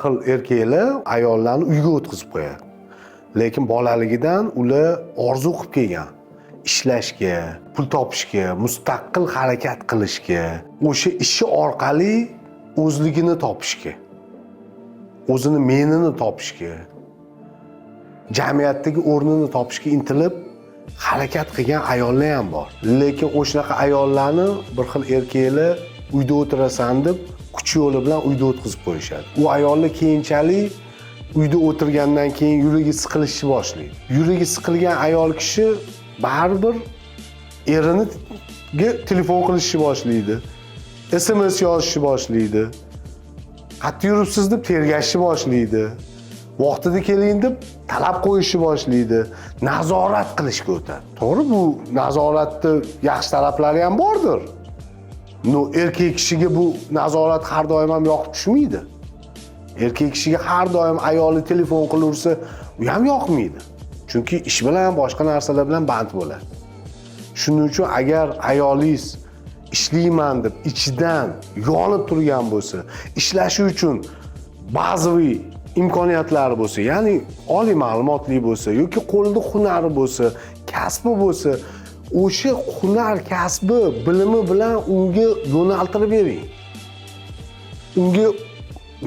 xil erkaklar ayollarni uyga o'tkazib qo'yadi. Lekin bolaligidan ular orzu qilib kelgan. Ishlashga, pul topishga, mustaqil harakat qilishga, o'sha ishi orqali o'zligini topishga, o'zini menini topishga, jamiyatdagi o'rnini topishga intilib harakat qilgan ayollar ham bor. Lekin o'shaqa ayollarni bir xil erkaklar uyda o'tirasan deb kuch yo'li bilan uyda o'tkazib qo'yishadi. U ayollar keyinchalik uyda o'tirgandan keyin yuragi siqilishni boshlaydi. Yuragi siqilgan ayol kishi baribir eriniga telefon qilishni boshlaydi. SMS yozishni boshlaydi. Qayerda yuribsiz deb tergashni boshlaydi. Vaqtida keling deb talab qo'yishni boshlaydi. Nazorat qilishga o'tadi. To'g'ri, bu nazoratni yaxshi talablari ham bordir. Erkak kishiga bu nazorat har doim ham yoqib tushmaydi. Erkak kishiga har doim ayoli telefon qilaversa, u ham yoqmaydi. Chunki ish bilan, boshqa narsalar bilan band bo'ladi. Shuning uchun agar ayolingiz ishlayman deb ichidan yonib turgan bo'lsa, ishlashi uchun ba'ziviy imkoniyatlari bo'lsa, ya'ni oliy ma'lumotli bo'lsa yoki qo'lida hunari bo'lsa, kasbi bo'lsa, o'sha hunar, kasbi, bilimi bilan unga yo'naltirib bering. Unga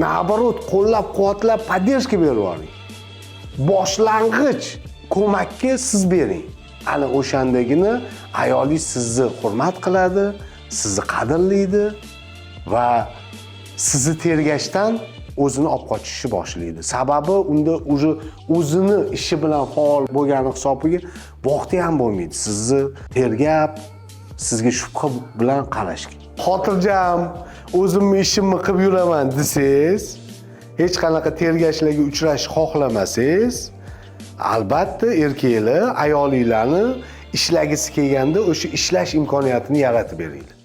naborot qo'llab-quvvatlab, podдержка berib yuboring. Boshlang'ich ko'makka siz bering. Ana o'shandagina ayolingiz sizni hurmat qiladi, sizni qadrlaydi va sizni tergashdan o'zini olib qochishni boshlaydi. Sababi unda o'zini ishi bilan faol bo'lgani hisobiga vaqti ham bo'lmaydi. Sizni tergab, sizga shubha bilan qarashga. Xotirjam, o'zimni ishimni qilib yuraman desangiz, hech qanaqa tergashlarga uchrashni xohlamasangiz, albatta erkaklar ayolinglarni ishlagisi kelganda o'sha ishlash imkoniyatini yaratib beringlar.